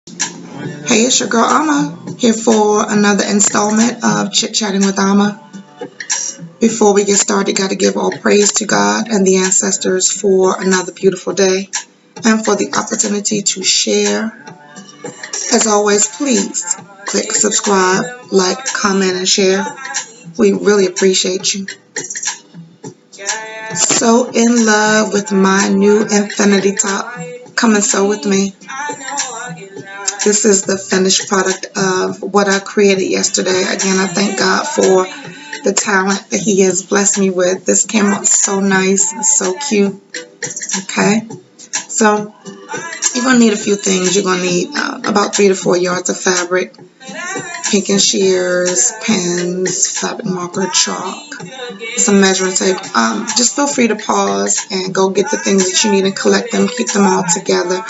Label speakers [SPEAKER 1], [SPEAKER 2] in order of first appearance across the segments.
[SPEAKER 1] Hey, it's your girl Ama here for another installment of Chit Chatting with Ama. Before we get started, got to give all praise to God and the ancestors for another beautiful day and for the opportunity to share. As always, please click subscribe, like, comment, and share. We really appreciate you. So in love with my new infinity top. Come and sew with me. This is the finished product of what I created yesterday. Again, I thank God for the talent that He has blessed me with. This came out so nice and so cute. Okay, so you're going to need a few things. You're going to need about 3 to 4 yards of fabric, pink and shears, pens, fabric marker, chalk, some measuring tape. Just feel free to pause and go get the things that you need and collect them, keep them all together.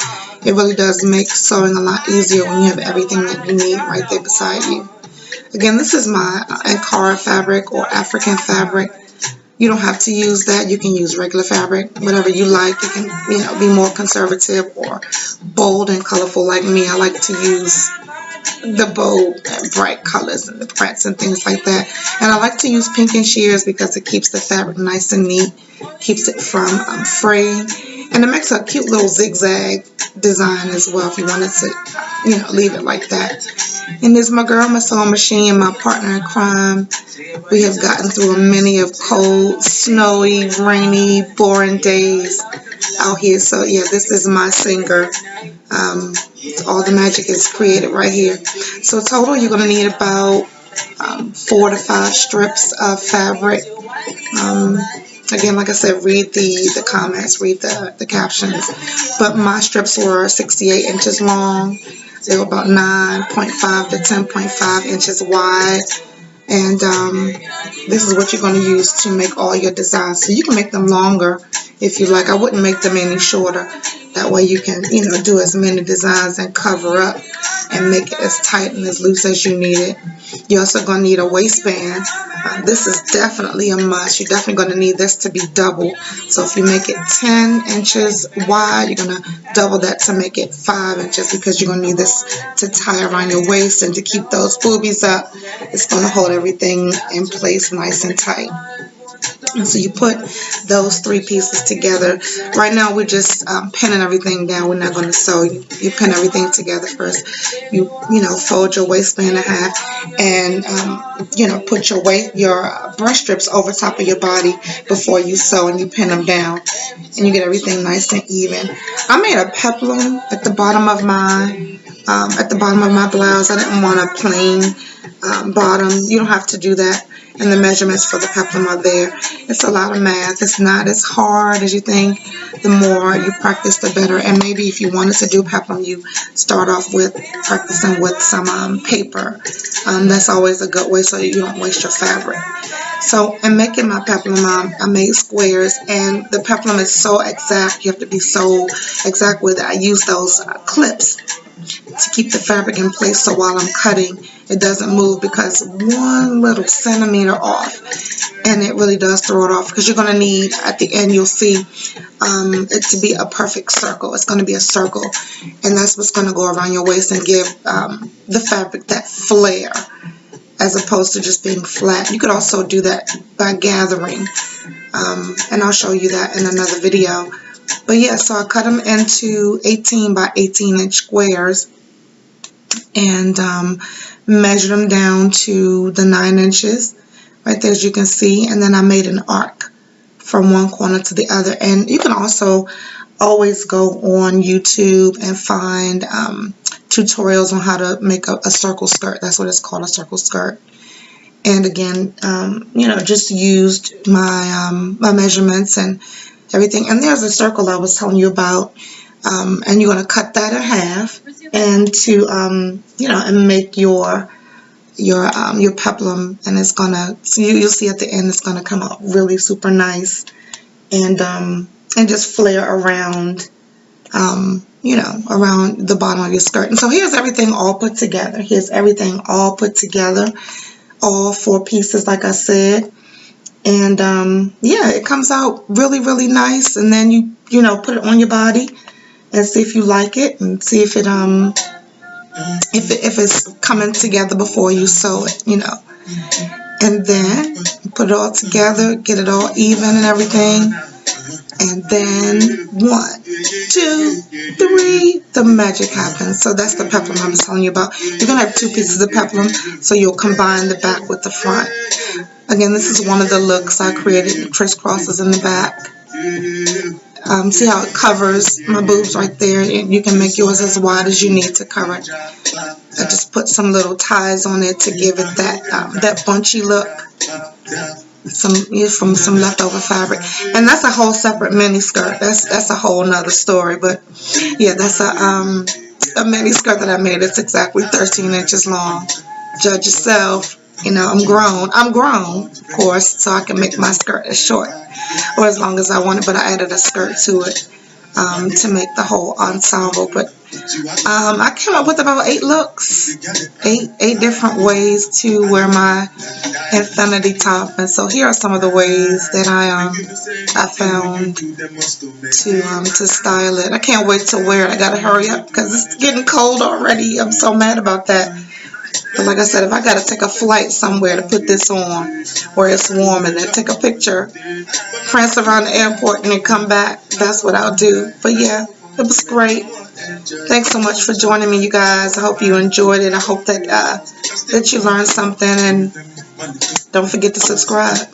[SPEAKER 1] It really does make sewing a lot easier when you have everything that you need right there beside you. Again, this is my Ankara fabric or African fabric. You don't have to use that. You can use regular fabric, whatever you like. You can, be more conservative or bold and colorful like me. I like to use the bold and bright colors and the prints and things like that. And I like to use pink and shears because it keeps the fabric nice and neat, keeps it from fraying, and it makes a cute little zigzag design as well if you wanted to, leave it like that. And there's my girl, my sewing machine, my partner in crime. We have gotten through many of cold, snowy, rainy, boring days out here. So yeah, this is my singer. All the magic is created right here. So total, you're going to need about 4 to 5 strips of fabric. Again, like I said, read the comments, read the captions. But my strips were 68 inches long. They were about 9.5 to 10.5 inches wide. And this is what you're going to use to make all your designs. So you can make them longer if you like. I wouldn't make them any shorter. That way you can, do as many designs and cover up and make it as tight and as loose as you need it. You're also going to need a waistband. This is definitely a must. You're definitely going to need this to be double. So if you make it 10 inches wide, you're going to double that to make it 5 inches because you're going to need this to tie around your waist and to keep those boobies up. It's going to hold everything in place nice and tight. And so you put those 3 pieces together. Right now we're just pinning everything down. We're not going to sew. You pin everything together first. You fold your waistband in half and put your brush strips over top of your body before you sew, and you pin them down and you get everything nice and even. I made a peplum at the bottom of my blouse. I didn't want a plain bottom. You don't have to do that. And the measurements for the peplum are there. It's a lot of math. It's not as hard as you think. The more you practice, the better. And maybe if you wanted to do peplum, you start off with practicing with some paper. That's always a good way so you don't waste your fabric. So in making my peplum, I made squares, and the peplum is so exact. You have to be so exact with it. I use those clips to keep the fabric in place, so while I'm cutting it doesn't move, because 1 little centimeter off and it really does throw it off, because you're going to need, at the end you'll see it to be a perfect circle. It's going to be a circle, and that's what's going to go around your waist and give the fabric that flare as opposed to just being flat. You could also do that by gathering, and I'll show you that in another video. But yeah, so I cut them into 18 by 18 inch squares and measured them down to the 9 inches right there, as you can see. And then I made an arc from one corner to the other. And you can also always go on YouTube and find tutorials on how to make a circle skirt. That's what it's called, a circle skirt. And again, just used my measurements and everything. And there's a circle I was telling you about, and you're going to cut that in half and to and make your peplum, and it's gonna, so you'll see at the end it's gonna come out really super nice and just flare around around the bottom of your skirt. And so here's everything all put together. All 4 pieces, like I said. And yeah, it comes out really, really nice. And then you put it on your body and see if you like it, and see if it if it's coming together before you sew it, you know. And then put it all together, get it all even and everything. And then 1, 2, 3, the magic happens. So that's the peplum I was telling you about. You're going to have 2 pieces of peplum, so you'll combine the back with the front. Again, this is one of the looks I created. Crisscrosses in the back. See how it covers my boobs right there? And you can make yours as wide as you need to cover it. I just put some little ties on it to give it that bunchy look. From some leftover fabric, and that's a whole separate mini skirt. That's a whole nother story. But yeah, that's a mini skirt that I made. It's exactly 13 inches long. Judge yourself. You know, I'm grown, of course, so I can make my skirt as short or as long as I want it. But I added a skirt to it to make the whole ensemble. But I came up with about 8 looks, eight different ways to wear my infinity top. And so here are some of the ways that I found to style it. I can't wait to wear it. I gotta hurry up because it's getting cold already. I'm so mad about that. But like I said, if I gotta take a flight somewhere to put this on where it's warm and then take a picture, prance around the airport and then come back, that's what I'll do. But yeah, it was great. Thanks so much for joining me, you guys. I hope you enjoyed it. I hope that you learned something, and don't forget to subscribe.